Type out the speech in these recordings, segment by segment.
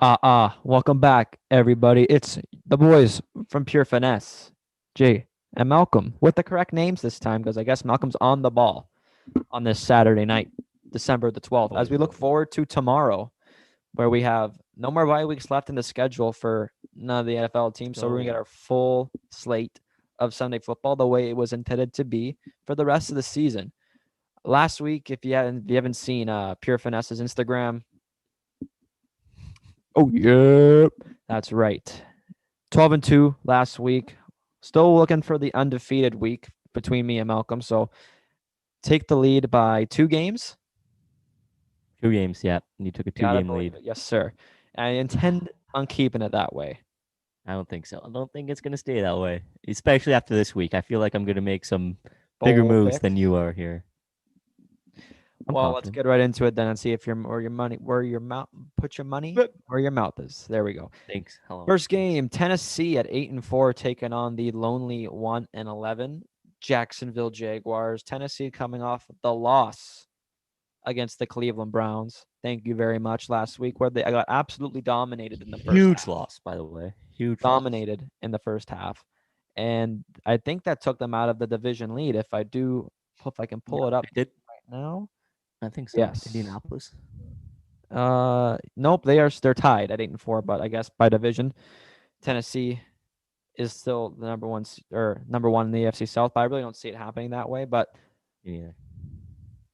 Welcome back, everybody. It's the boys from Pure Finesse, Jay and Malcolm, with the correct names this time, because I guess Malcolm's on the ball on this Saturday night, December the 12th, as we look forward to tomorrow, where we have no more bye weeks left in the schedule for none of the NFL teams. So we're going to get our full slate of Sunday football the way it was intended to be for the rest of the season. Last week, if you haven't seen Pure Finesse's Instagram, oh yeah, that's right. 12-2 last week. Still looking for the undefeated week between me and Malcolm. So take the lead by 2 games. 2 games, yeah. You took a Gotta two-game believe lead. it. Yes, sir. I intend on keeping it that way. I don't think so. I don't think it's gonna stay that way, especially after this week. I feel like I'm gonna make some bigger Bold moves picks. than you are here. I'm Well, let's confident. get right into it then and see if where your mouth, put your money where your mouth is. There we go. Thanks. Hello. First game, Tennessee at 8-4, taking on the lonely 1-11 Jacksonville Jaguars. Tennessee coming off the loss against the Cleveland Browns. Thank you very much last week, where they got absolutely dominated in the first Huge half. loss, by the way. Huge loss. Dominated in the first half. And I think that took them out of the division lead. If I can pull it up It did. right now. I think so. Yes. Indianapolis. Nope, they're tied at 8-4, but I guess by division, Tennessee is still the number one in the AFC South, but I really don't see it happening that way. But Yeah.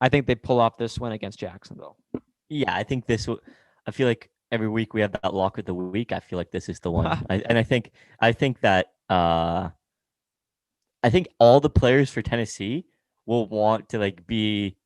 I think they pull off this win against Jacksonville. Yeah, I think I feel like every week we have that lock of the week. I feel like this is the one. I think that I think all the players for Tennessee will want to like be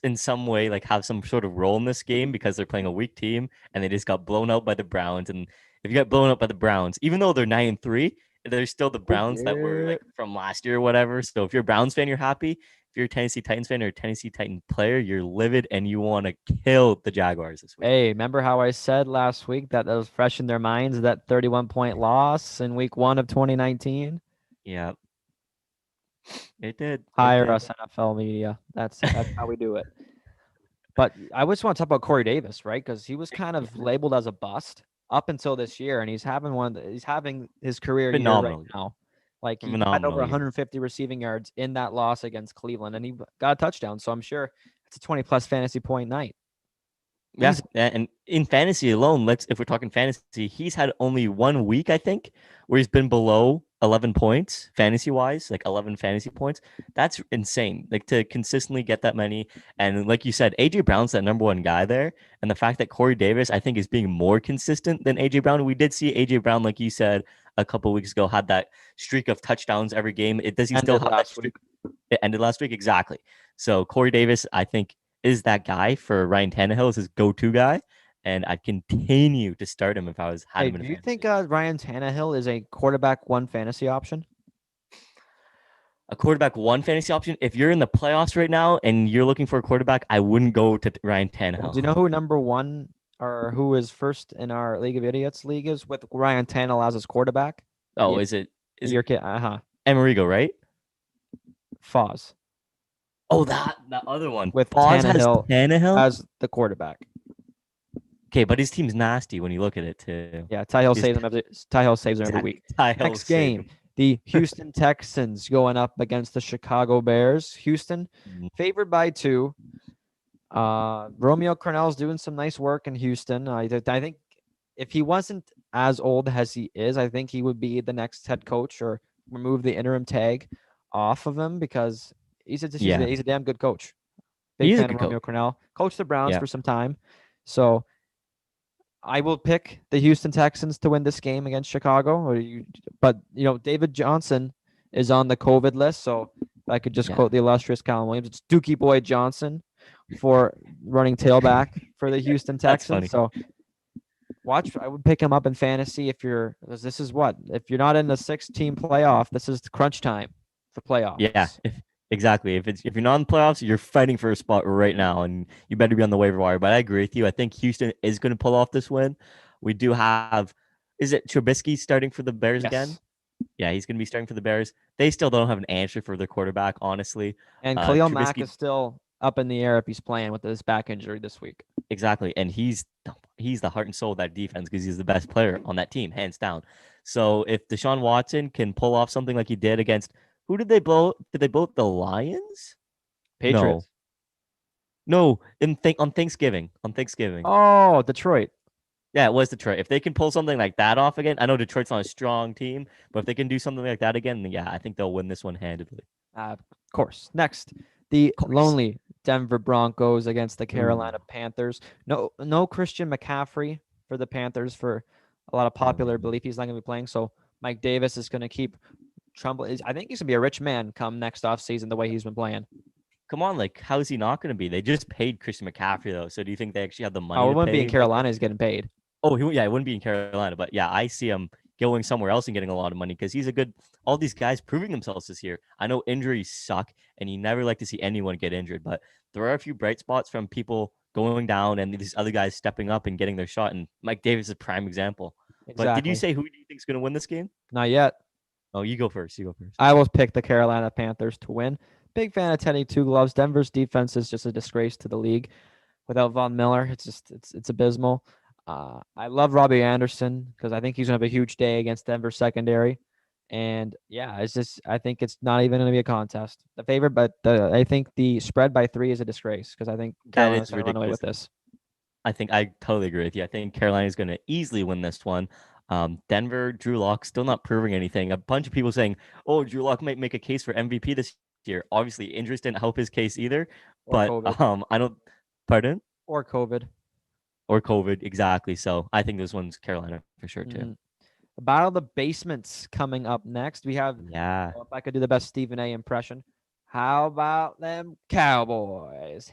in some way like have some sort of role in this game because they're playing a weak team and they just got blown out by the Browns. And if you get blown out by the Browns, even though they're 9-3, they're still the Browns that were like from last year or whatever. So if you're a Browns fan, you're happy. If you're a Tennessee Titans fan or a Tennessee Titan player, you're livid and you want to kill the Jaguars this week. Hey, remember how I said last week that was fresh in their minds, that 31-point loss in week 1 of 2019? Yeah, it did. It Hire did. us, NFL media. That's how we do it. But I just want to talk about Corey Davis, right? Because he was kind of labeled as a bust up until this year, and he's having his career year right Phenomenal. now. Like he had over Phenomenal year. 150 receiving yards in that loss against Cleveland, and he got a touchdown. So I'm sure it's a 20+ fantasy point night. Yeah, and in fantasy alone, if we're talking fantasy, he's had only 1 week, I think, where he's been below 11 points fantasy wise, like 11 fantasy points. That's insane. Like to consistently get that many. And like you said, AJ Brown's that number one guy there. And the fact that Corey Davis, I think, is being more consistent than AJ Brown. We did see AJ Brown, like you said a couple weeks ago, had that streak of touchdowns every game. Does he still have that streak? It ended last week, exactly. So Corey Davis, I think, is that guy for Ryan Tannehill, is his go-to guy, and I'd continue to start him if I had Hey, him in do a you fantasy. think Ryan Tannehill is a quarterback one fantasy option? A quarterback one fantasy option. If you're in the playoffs right now and you're looking for a quarterback, I wouldn't go to Ryan Well, do you Tannehill. know who number one or who is first in our League of Idiots league is with Ryan Tannehill as his quarterback? Oh, Yeah, is it your kid. Amerigo, right? Foz Oh, that other one. with Foz has Tannehill Tannehill. as the quarterback. Okay, but his team's nasty when you look at it too. Yeah, Ty Hill His saves him every exactly. week. Tyhill Next saved game, him. the Houston Texans going up against the Chicago Bears. Houston favored by 2. Romeo Crennel's doing some nice work in Houston. I think if he wasn't as old as he is, I think he would be the next head coach or remove the interim tag off of him because Yeah, he's a damn good coach. he Big is a fan of good coach. Romeo Crennel. Coached the Browns Yeah, for some time. So I will pick the Houston Texans to win this game against Chicago. But David Johnson is on the COVID list, so if I could just yeah. quote the illustrious Colin Williams, it's Dookie Boy Johnson for running tailback for the Houston That's Texans. funny. So I would pick him up in fantasy because this is if you're not in the 6-team playoff, this is crunch time for Yeah, playoffs. exactly. If you're not in the playoffs, you're fighting for a spot right now, and you better be on the waiver wire. But I agree with you. I think Houston is going to pull off this win. We do have, is it Trubisky starting for the Bears again? Yes. Yeah, he's going to be starting for the Bears. They still don't have an answer for their quarterback, honestly. And Khalil Mack Trubisky, is still up in the air if he's playing with his back injury this week. exactly, and he's the heart and soul of that defense because he's the best player on that team, hands down. So if Deshaun Watson can pull off something like he did against who did they blow? Did they blow the Lions? No, Patriots. no, on Thanksgiving. On Thanksgiving. Oh, Detroit. Yeah, it was Detroit. If they can pull something like that off again, I know Detroit's not a strong team, but if they can do something like that again, then yeah, I think they'll win this one handedly. Of course. Next, the Of course. lonely Denver Broncos against the Ooh. Carolina Panthers. No Christian McCaffrey for the Panthers for a lot of popular belief he's not going to be playing. So Mike Davis is going to keep Trumbull. I think he's going to be a rich man come next offseason the way he's been playing. Come on, like how is he not going to be? They just paid Christian McCaffrey though, so do you think they actually have the money Oh, it to wouldn't be pay in Carolina. He's getting paid. Oh, yeah, it wouldn't be in Carolina, but yeah, I see him going somewhere else and getting a lot of money because he's a good. All these guys proving themselves this year. I know injuries suck, and you never like to see anyone get injured, but there are a few bright spots from people going down and these other guys stepping up and getting their shot. And Mike Davis is a prime example. But did you Exactly. say who do you think is going to win this game? Not yet. Oh, you go first. You go first. I will pick the Carolina Panthers to win. Big fan of Teddy Two Gloves. Denver's defense is just a disgrace to the league. Without Von Miller, it's abysmal. I love Robbie Anderson because I think he's gonna have a huge day against Denver secondary. And yeah, I think it's not even gonna be a contest. The favorite, but I think the spread by 3 is a disgrace because I think That Carolina's is gonna run away ridiculous. with this. I think I totally agree with you. I think Carolina is going to easily win this one. Denver, Drew Lock still not proving anything. A bunch of people saying, "Oh, Drew Lock might make a case for MVP this year." Obviously, injuries didn't help his case either. Or But COVID. I don't. Pardon? Or COVID. Or COVID, exactly. So I think this one's Carolina for sure too. Mhm. The Battle of the Basements coming up next. We have, Yeah. well, if I could do the best Stephen A impression, how about them Cowboys?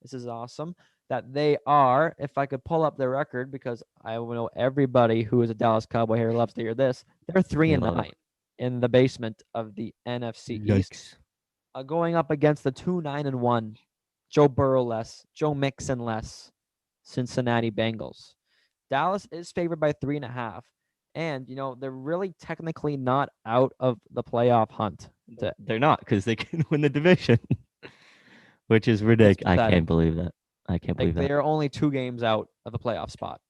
This is awesome that they are. If I could pull up their record, because I know everybody who is a Dallas Cowboy here loves to hear this. They're three They and love it. nine in the basement of the NFC East, Yikes. going up against the 2-9-1 Joe Burrow less, Joe Mixon less Cincinnati Bengals. Dallas is favored by 3.5. And, they're really technically not out of the playoff hunt. They're not because they can win the division, which is It's ridiculous. I pathetic. can't believe that. I can't Like, believe that. they are only 2 games out of a playoff spot.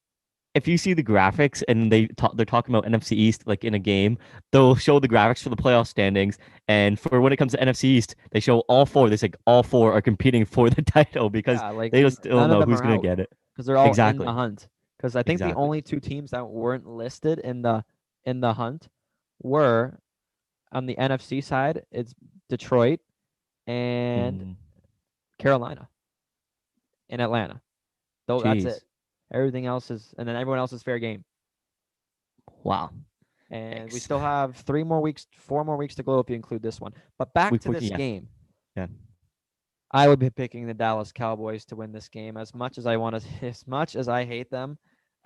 If you see the graphics and they're talking about NFC East like in a game, they'll show the graphics for the playoff standings, and for when it comes to NFC East, they show all four. They say all four are competing for the title because Yeah, like they don't still none of know them who's are gonna out get it. because they're all in the Exactly. hunt. Because I think the Exactly. only 2 teams that weren't listed in the hunt were on the NFC side. It's Detroit and Mm, Carolina and Atlanta. Though that's it. jeez. Everything else is, and then everyone else is fair game. Wow. And we Ex- still have 4 more weeks to go if you include this one. But back to this yeah. game, Yeah. I would be picking the Dallas Cowboys to win this game. As much as I want to, as much as I hate them,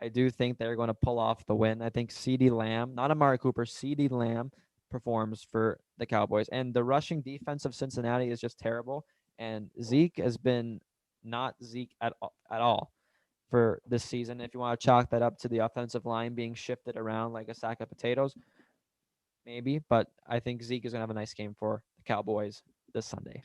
I do think they're going to pull off the win. I think CeeDee Lamb, not Amari Cooper, CeeDee Lamb performs for the Cowboys. And the rushing defense of Cincinnati is just terrible. And Zeke has been not Zeke at all for this season. If you want to chalk that up to the offensive line being shifted around like a sack of potatoes, maybe. But I think Zeke is going to have a nice game for the Cowboys this Sunday.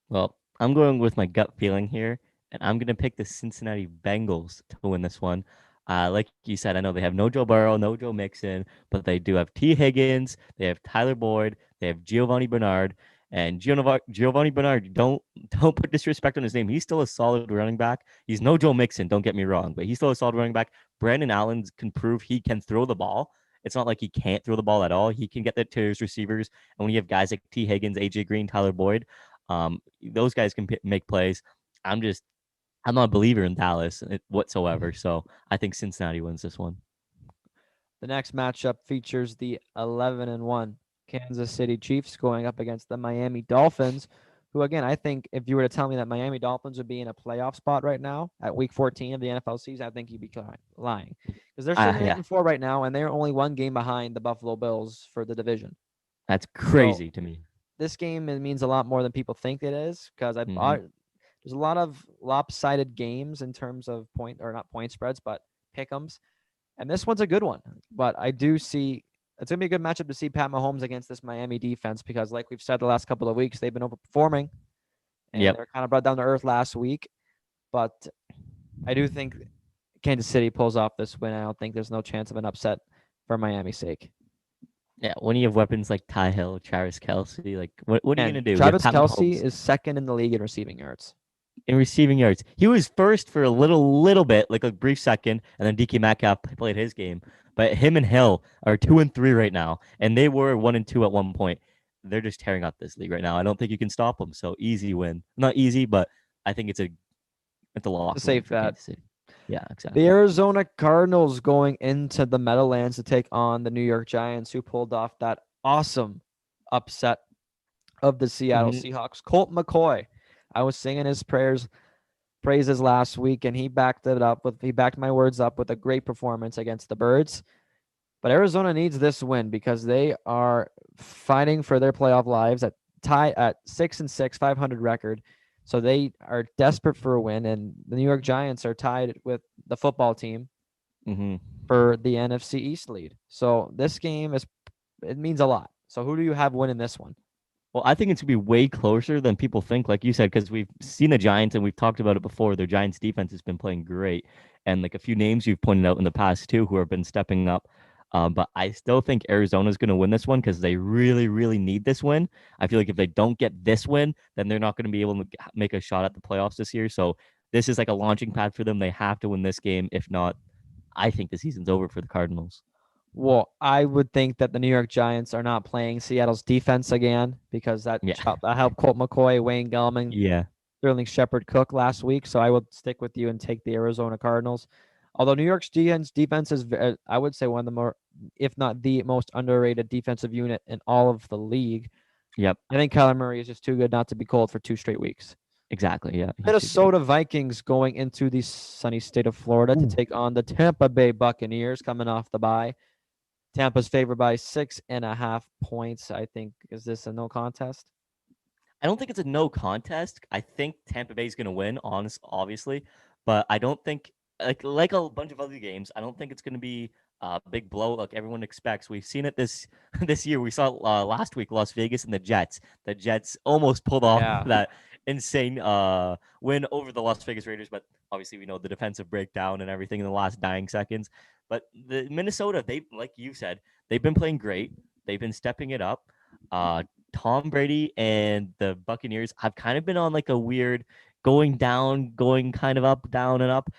Well, I'm going with my gut feeling here, and I'm going to pick the Cincinnati Bengals to win this one. Like you said, I know they have no Joe Burrow, no Joe Mixon, but they do have T. Higgins, they have Tyler Boyd, they have Giovanni Bernard, and Giovanni Bernard. Don't put disrespect on his name. He's still a solid running back. He's no Joe Mixon. Don't get me wrong, but he's still a solid running back. Brandon Allen can prove he can throw the ball. It's not like he can't throw the ball at all. He can get that to his receivers. And when you have guys like T. Higgins, AJ Green, Tyler Boyd, those guys can make plays. I'm not a believer in Dallas whatsoever. So I think Cincinnati wins this one. The next matchup features the 11-1 Kansas City Chiefs going up against the Miami Dolphins, who, again, I think if you were to tell me that Miami Dolphins would be in a playoff spot right now at week 14 of the NFL season, I think you'd be lying. Because they're sitting at Yeah, 8-4 right now, and they're only 1 game behind the Buffalo Bills for the division. that's So crazy to me. this game, it means a lot more than people think it is, because Hmm. there's a lot of lopsided games in terms of not point spreads, but pick'ems. And this one's a good one. But I do see it's going to be a good matchup to see Pat Mahomes against this Miami defense because, like we've said the last couple of weeks, they've been overperforming and Yep. they're kind of brought down to earth last week. but I do think Kansas City pulls off this win. I don't think there's no chance of an upset for Miami's sake. Yeah, when you have weapons like Ty Hill, Travis Kelsey, like what are you And gonna do? You have Travis Pat Kelsey Mahomes is second in the league in receiving yards. in receiving yards. He was first for a little bit, like a brief second, and then DK Metcalf played his game. But him and Hill are 2-3 right now, and they were 1-2 at one point. They're just tearing up this league right now. I don't think you can stop them. So easy win. Not easy, but I think it's a It's a lock win safe for bet. Kansas City. Yeah, exactly. The Arizona Cardinals going into the Meadowlands to take on the New York Giants, who pulled off that awesome upset of the Seattle Mhm. Seahawks. Colt McCoy. I was singing his praises last week, and he backed my words up with a great performance against the Birds. But Arizona needs this win because they are fighting for their playoff lives at 6-6, 500 record. So they are desperate for a win, and the New York Giants are tied with the football team Mhm. for the NFC East lead. So this game it means a lot. So who do you have winning this one? Well, I think it's gonna be way closer than people think, like you said, because we've seen the Giants and we've talked about it before. Their Giants defense has been playing great, and like a few names you've pointed out in the past too, who have been stepping up. But I still think Arizona's going to win this one because they really, really need this win. I feel like if they don't get this win, then they're not going to be able to make a shot at the playoffs this year. So this is like a launching pad for them. They have to win this game. If not, I think the season's over for the Cardinals. Well, I would think that the New York Giants are not playing Seattle's defense again because Yeah, that helped Colt McCoy, Wayne Gellman, yeah, Sterling Shepard Cook last week. So I would stick with you and take the Arizona Cardinals. Although New York's defense is, I would say, one of the more, if not the most underrated defensive unit in all of the league. yep, I think Kyler Murray is just too good not to be cold for 2 straight weeks. exactly. Yeah, he's too good. Minnesota Vikings going into the sunny state of Florida to Ooh. take on the Tampa Bay Buccaneers coming off the bye. Tampa's favored by 6.5 points. I think, is this a no contest? I don't think it's a no contest. I think Tampa Bay's going to win, obviously, but I don't think like a bunch of other games. I don't think it's going to be a big blow like everyone expects. We've seen it this this year. We saw last week Las Vegas and the Jets. The Jets almost pulled off Yeah. that insane win over the Las Vegas Raiders, but obviously we know the defensive breakdown and everything in the last dying seconds. But the Minnesota, they like you said, they've been playing great. They've been stepping it up. Tom Brady and the Buccaneers have kind of been on like a weird going down, going kind of up, down and up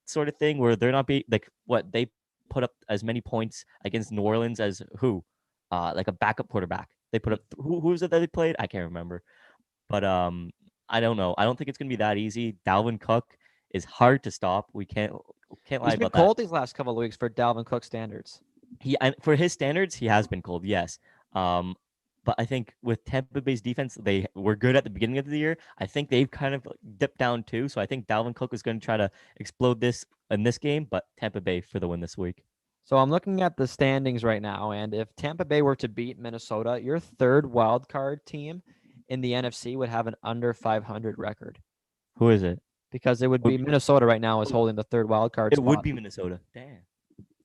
sort of thing where they're not be like what they put up as many points against New Orleans as who? Like a backup quarterback. They put up who was it that they played? I can't remember. But I don't know. I don't think it's gonna be that easy. Dalvin Cook is hard to stop. We can't lie He's been about that. cold these last couple of weeks for Dalvin Cook standards. For his standards, he has been cold, yes. Um, but I think with Tampa Bay's defense, they were good at the beginning of the year. I think they've kind of dipped down too. So I think Dalvin Cook is going to try to explode this in this game, but Tampa Bay for the win this week. So I'm looking at the standings right now, and if Tampa Bay were to beat Minnesota, your third wild card team in the NFC would have an under 500 record Who is it? because it would be Minnesota right now is holding the third wild card It spot. would be Minnesota. Damn.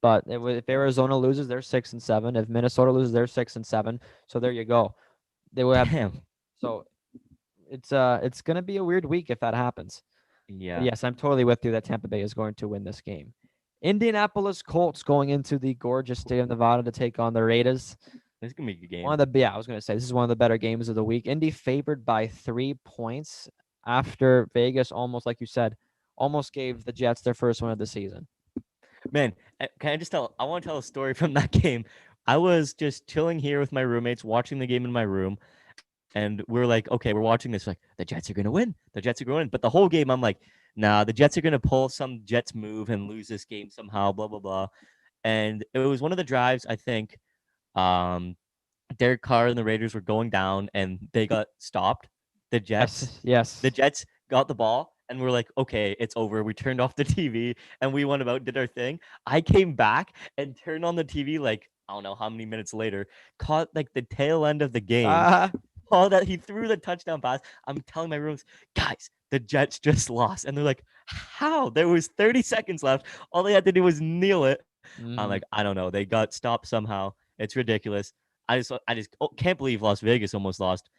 But if Arizona loses, they're 6-7. If Minnesota loses, they're 6-7. So there you go. They will have. Damn. So it's gonna be a weird week if that happens. Yeah. But yes, I'm totally with you that Tampa Bay is going to win this game. Indianapolis Colts going into the gorgeous state of Nevada to take on the Raiders. This is gonna be a good game. I was gonna say this is one of the better games of the week. Indy favored by 3 points after Vegas almost, like you said, almost gave the Jets their first win of the season. Man, can I just tell? I want to tell a story from that game. I was just chilling here with my roommates, watching the game in my room, and we're like, okay, we're watching this. Like, the Jets are gonna win. The Jets are going to win. But the whole game, I'm like, nah, the Jets are gonna pull some Jets move and lose this game somehow. Blah blah blah. And it was one of the drives. I think, Derek Carr and the Raiders were going down, and they got stopped. The Jets, Yes. the Jets got the ball. And we're like, okay, it's over. We turned off the TV and we went about, did our thing. I came back and turned on the TV like, I don't know how many minutes later, caught like the tail end of the game. Oh, that he threw the touchdown pass. I'm telling my rooms, guys, the Jets just lost. And they're like, how? There was 30 seconds left. All they had to do was kneel it. I'm like, I don't know. They got stopped somehow. It's ridiculous. I just can't believe Las Vegas almost lost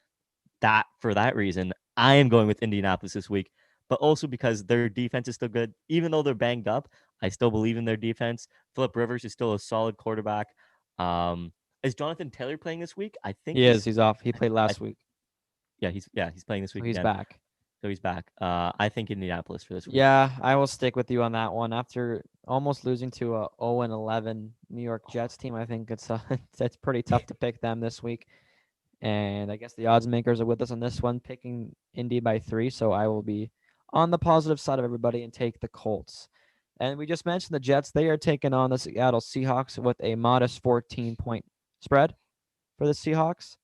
that for that reason. I am going with Indianapolis this week. but also because their defense is still good. Even though they're banged up, I still believe in their defense. Philip Rivers is still a solid quarterback. Is Jonathan Taylor playing this week? I think He is. He's off. He played I, last week, he's playing this so week he's again. back. So he's back. I think Indianapolis for this week. Yeah, I will stick with you on that one. After almost losing to a 0-11 New York Jets team, I think it's pretty tough to pick them this week. And I guess the odds makers are with us on this one, picking Indy by 3. So I will be on the positive side of everybody and take the Colts. And we just mentioned the Jets. They are taking on the Seattle Seahawks with a modest 14-point spread for the Seahawks.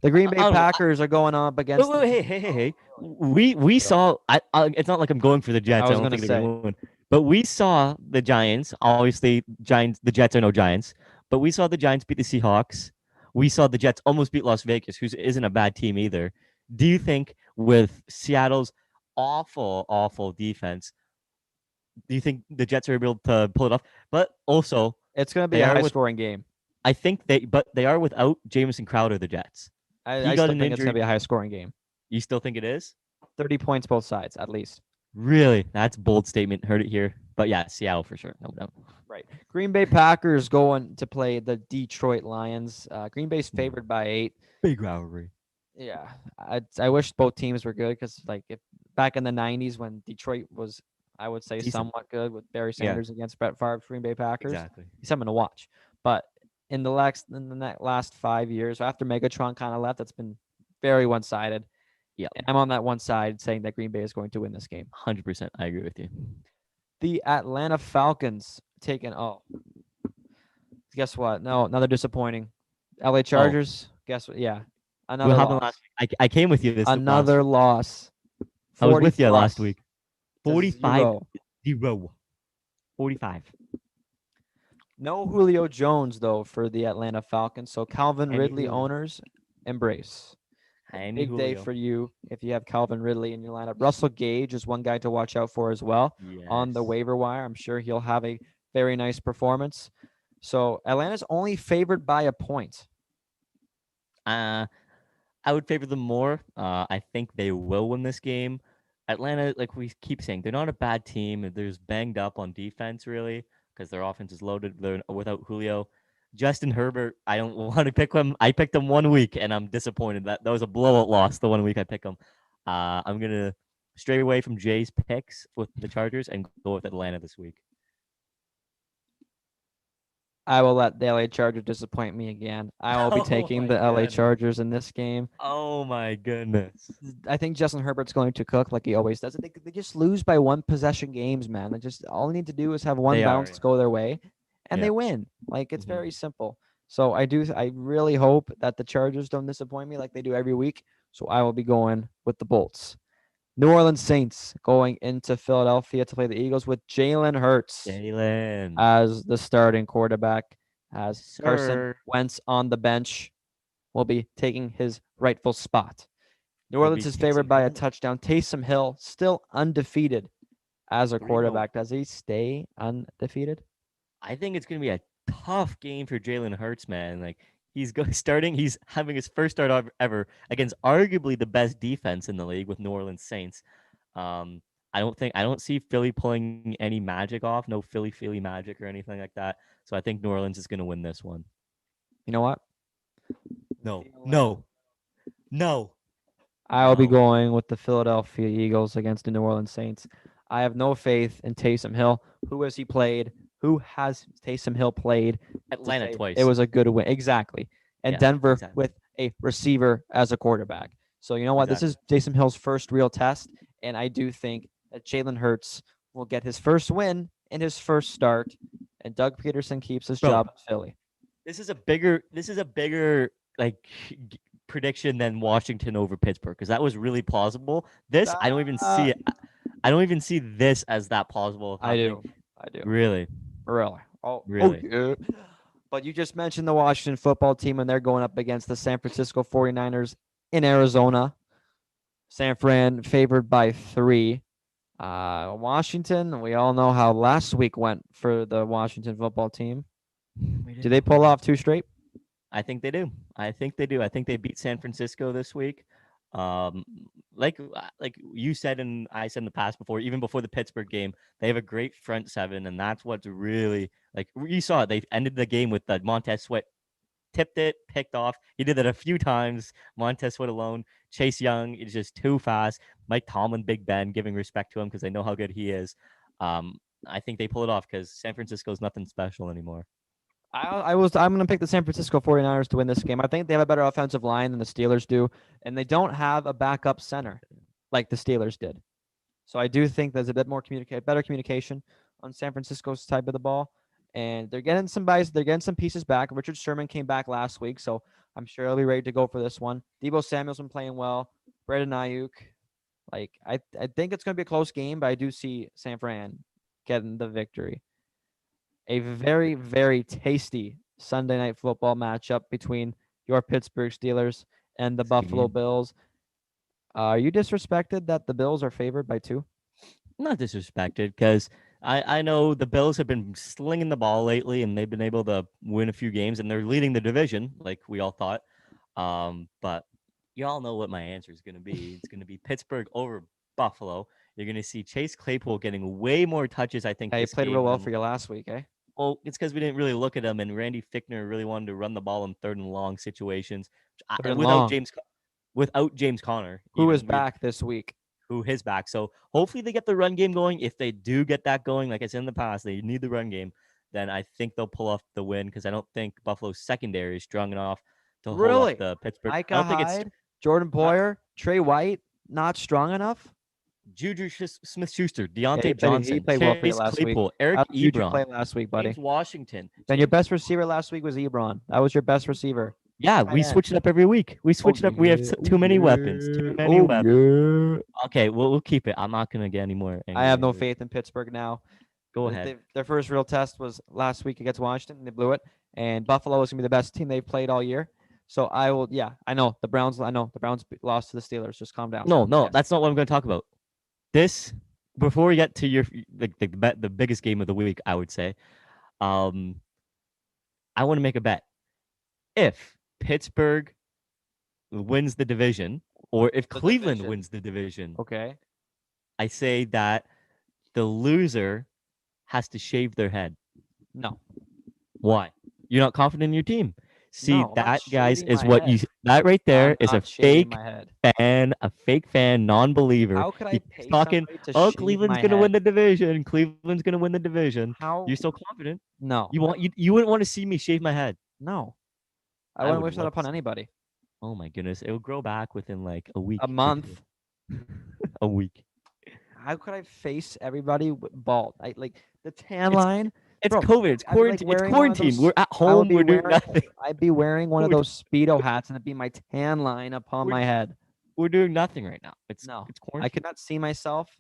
The Green Bay I don't know. Packers are going up against. Wait, hey. We saw. It's not like I'm going for the Jets. I was don't gonna think they're say. going to win. But we saw the Giants. Obviously, Giants. The Jets are no Giants. But we saw the Giants beat the Seahawks. We saw the Jets almost beat Las Vegas, who isn't a bad team either. Do you think with Seattle's awful defense, do you think the Jets are able to pull it off? But also, It's going to be they a are with. high-scoring game. I think they are without Jamison Crowder, the Jets. He I got still an think it's going to injury. be a high-scoring game. You still think it is? 30 points both sides, at least. Really? That's a bold statement. Heard it here. But yeah, Seattle for sure. No doubt. Right. Green Bay Packers going to play the Detroit Lions. Green Bay's favored by 8. Big rivalry. Yeah. I wish both teams were good because, like, if back in the 90s when Detroit was, I would say, Decent. somewhat good with Barry Yeah. Sanders against Brett Favre's Green Bay Packers. Exactly. He's something to watch. But in the last 5 years, after Megatron kind of left, it's been very one-sided. Yeah. And I'm on that one side saying that Green Bay is going to win this game. 100%. I agree with you. The Atlanta Falcons taking guess what? No, another disappointing. LA Chargers. Guess what? Yeah. Another What happened loss. last week? I came with you this Another loss. I was with you 40 last plus week. to 45 0. 0. 45. No Julio Jones though for the Atlanta Falcons. So Calvin Any Ridley Julio. owners embrace. Any Big day Julio. for you if you have Calvin Ridley in your lineup. Russell Gage is one guy to watch out for as well on the Yes. waiver wire. I'm sure he'll have a very nice performance. So Atlanta's only favored by a point. I would favor them more. I think they will win this game. Atlanta, like we keep saying, they're not a bad team. They're just banged up on defense, really, because their offense is loaded. They're without Julio. Justin Herbert, I don't want to pick him. I picked him 1 week, and I'm disappointed. That was a blowout loss the 1 week I picked him. I'm going to stray away from Jay's picks with the Chargers and go with Atlanta this week. I will let the LA Chargers disappoint me again. I will be Oh taking my the LA goodness. Chargers in this game. Oh, my goodness. I think Justin Herbert's going to cook like he always does. They just lose by one possession games, man. They just all they need to do is have one They are, bounce yeah. go their way, and Yeah. they win. Like it's Mhm. very simple. So I really hope that the Chargers don't disappoint me like they do every week. So I will be going with the Bolts. New Orleans Saints going into Philadelphia to play the Eagles with Jalen Hurts Jalen. as the starting quarterback, as Sir. Carson Wentz on the bench will be taking his rightful spot. New Will Orleans be is favored Taysom by a Hill. touchdown. Taysom Hill still undefeated as a 3-0. quarterback. Does he stay undefeated? I think it's going to be a tough game for Jalen Hurts, man. Like starting, he's having his first start ever against arguably the best defense in the league with New Orleans Saints. I don't see Philly pulling any magic off, no Philly magic or anything like that. So I think New Orleans is going to win this one. You know what? No. I'll be No. going with the Philadelphia Eagles against the New Orleans Saints. I have no faith in Taysom Hill. Who has he played? Who has Taysom Hill played? to Atlanta say twice. It was a good win. Exactly. And Yeah, Denver exactly. with a receiver as a quarterback. So you know what? This is Taysom Hill's first real test. And I do think that Jalen Hurts will get his first win in his first start. And Doug Peterson keeps his Bro. job in Philly. This is a bigger like prediction than Washington over Pittsburgh because that was really plausible. This I don't even see it. I don't even see this as that plausible. I happening. do. Really. Oh, Really? yeah. But you just mentioned the Washington football team, and they're going up against the San Francisco 49ers in Arizona. San Fran favored by 3. Washington, we all know how last week went for the Washington football team. Do they pull off 2 straight? I think they do. I think they beat San Francisco this week. Like you said and I said in the past before, even before the Pittsburgh game, they have a great front seven, and that's what's really like you saw it. They ended the game with Montez Sweat tipped it, picked off. He did that a few times. Montez Sweat alone. Chase Young is just too fast. Mike Tomlin, Big Ben, giving respect to him because they know how good he is. I think they pull it off because San Francisco's nothing special anymore. I'm going to pick the San Francisco 49ers to win this game. I think they have a better offensive line than the Steelers do, and they don't have a backup center like the Steelers did. So I do think there's a bit more better communication on San Francisco's type of the ball, and they're getting some guys. They're getting some pieces back. Richard Sherman came back last week, so I'm sure he'll be ready to go for this one. Deebo Samuel's been playing well. Brandon Ayuk, I think it's going to be a close game, but I do see San Fran getting the victory. A very, very tasty Sunday night football matchup between your Pittsburgh Steelers and the Buffalo Bills. Are you disrespected that the Bills are favored by 2? Not disrespected because I know the Bills have been slinging the ball lately and they've been able to win a few games and they're leading the division like we all thought. But you all know what my answer is going to be. It's going to be Pittsburgh over Buffalo. You're going to see Chase Claypool getting way more touches, I think. He played real well for you last week, eh? Well, it's because we didn't really look at him, and Randy Fichtner really wanted to run the ball in 3rd and long situations without James Conner, who is back this week. Who is back. So hopefully they get the run game going. If they do get that going, like I said in the past, they need the run game. Then I think they'll pull off the win because I don't think Buffalo's secondary is strong enough to hold up the Pittsburgh. Micah I don't think Hyde, it's Jordan Poyer, Trey White, not strong enough. Juju Smith-Schuster, Deontay Johnson, he played well for you last week. Eric Ebron. Played last week, buddy. James Washington. Then your best receiver last week was Ebron. That was your best receiver. Yeah, we switch it up every week. We switch it up. We have too many weapons. Too many weapons. Yeah. Okay, we'll keep it. I'm not gonna get any more. I have no faith in Pittsburgh now. Go ahead. Their first real test was last week against Washington, and they blew it. And Buffalo is gonna be the best team they've played all year. So I will. Yeah, I know the Browns. Lost to the Steelers. Just calm down. No, that's not what I'm going to talk about. This before we get to your the biggest game of the week, I would say. I want to make a bet. If Pittsburgh wins the division, or if Cleveland wins the division, okay, I say that the loser has to shave their head. No. Why? You're not confident in your team. See, no, that, guys, is what head. That right there is a fake fan, non-believer. How could I pay talking, Cleveland's going to win the division. Cleveland's going to win the division. How? You're so confident? No. You wouldn't want to see me shave my head. No. I wouldn't wish that upon anybody. Oh, my goodness. It will grow back within like a week. A month. A week. How could I face everybody bald? Like the tan line. It's COVID. It's quarantine. It's quarantine. We're at home. We're doing nothing. I'd be wearing one of those Speedo hats, and it'd be my tan line upon my head. We're doing nothing right now. It's quarantine. I could not see myself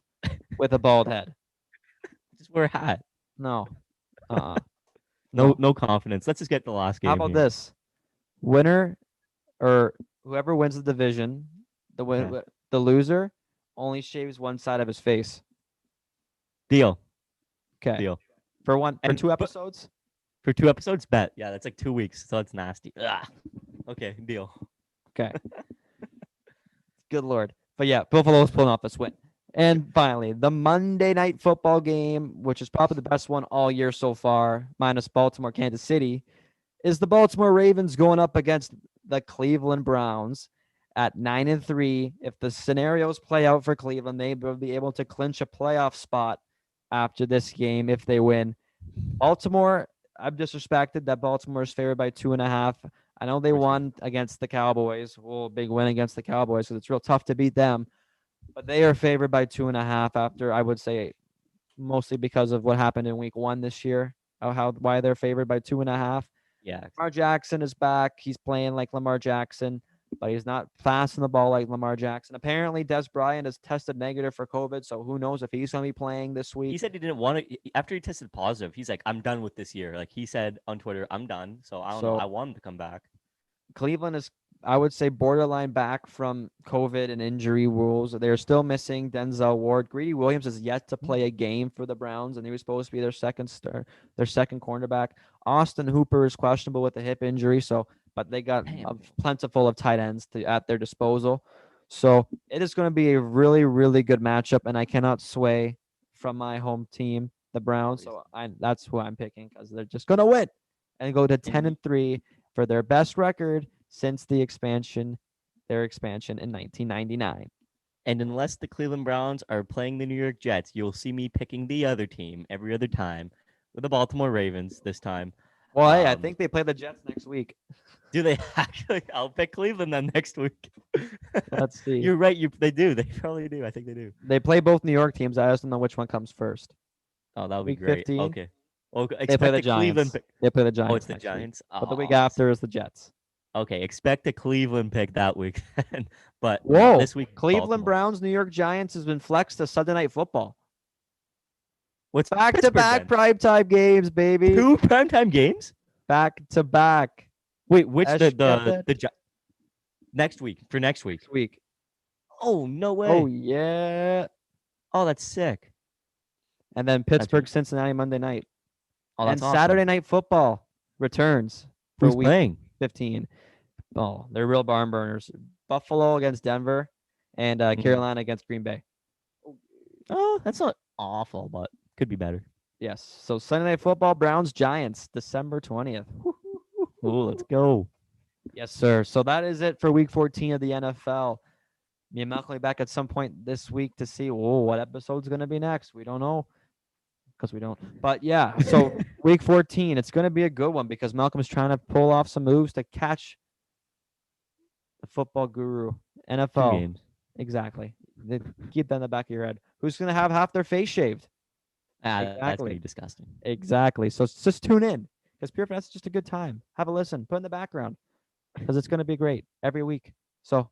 with a bald head. Just wear a hat. No. No confidence. Let's just get the last game. How about this? Winner or whoever wins the division, the loser only shaves one side of his face. Deal. Okay. Deal. For 2 episodes? For 2 episodes? Bet. Yeah, that's like 2 weeks, so it's nasty. Ugh. Okay, deal. Okay. Good Lord. But yeah, Buffalo's pulling off this win. And finally, the Monday night football game, which is probably the best one all year so far, minus Baltimore, Kansas City, is the Baltimore Ravens going up against the Cleveland Browns at 9-3. If the scenarios play out for Cleveland, they will be able to clinch a playoff spot after this game if they win. Baltimore, I'm disrespected that Baltimore is favored by 2.5. I know they won against the Cowboys. Well, big win against the Cowboys, so it's real tough to beat them. But they are favored by 2.5 after, I would say, mostly because of what happened in week 1 this year, why they're favored by 2.5. Yeah. Lamar Jackson is back. He's playing like Lamar Jackson, but he's not passing the ball like Lamar Jackson. Apparently, Des Bryant has tested negative for COVID, so who knows if he's going to be playing this week. He said he didn't want to. After he tested positive, he's like, I'm done with this year. Like he said on Twitter, I'm done. So I don't know. I want him to come back. Cleveland is, I would say, borderline back from COVID and injury rules. They're still missing Denzel Ward. Greedy Williams has yet to play a game for the Browns, and he was supposed to be their second cornerback. Austin Hooper is questionable with a hip injury, but they got plentiful of tight ends at their disposal. So it is going to be a really, really good matchup, and I cannot sway from my home team, the Browns. So that's who I'm picking because they're just going to win and go to 10-3 for their best record since their expansion in 1999. And unless the Cleveland Browns are playing the New York Jets, you'll see me picking the other team every other time with the Baltimore Ravens this time. Well, hey, I think they play the Jets next week. Do they actually? I'll pick Cleveland then next week. Let's see. You're right. They do. They probably do. I think they do. They play both New York teams. I just don't know which one comes first. Oh, that would be Week great. 15, Okay. Well, They play the Cleveland Giants. pick. They play the Giants. Oh, it's the next week. Giants. But the week Oh, after is the Jets. Okay, expect a Cleveland pick that week. But Whoa, this week, Cleveland Baltimore. Browns, New York Giants has been flexed to Sunday Night Football. What's Back-to-back Pittsburgh primetime games, baby. then? 2 primetime games? Back-to-back. Wait, which Ash, get that? next week for next week? Next week. Oh no way! Oh, yeah. Oh, that's sick. And then Pittsburgh, Cincinnati Monday night. Oh, And that's awesome. Saturday Night Football returns for Who's week playing? 15. Oh, they're real barn burners. Buffalo against Denver and Carolina against Green Bay. Oh, that's not awful, but could be better. Yes. So Sunday Night Football, Browns, Giants, December 20th. Oh, let's go. Yes, sir. So that is it for week 14 of the NFL. Me and Malcolm will be back at some point this week to see what episode's going to be next. We don't know because we don't. But yeah, so week 14, it's going to be a good one because Malcolm's trying to pull off some moves to catch the football guru. 2 NFL. games. Exactly. Keep that in the back of your head. Who's going to have half their face shaved? That's Exactly. pretty disgusting. Exactly. So just tune in because Pure Finesse is just a good time. Have a listen. Put in the background because it's going to be great every week. So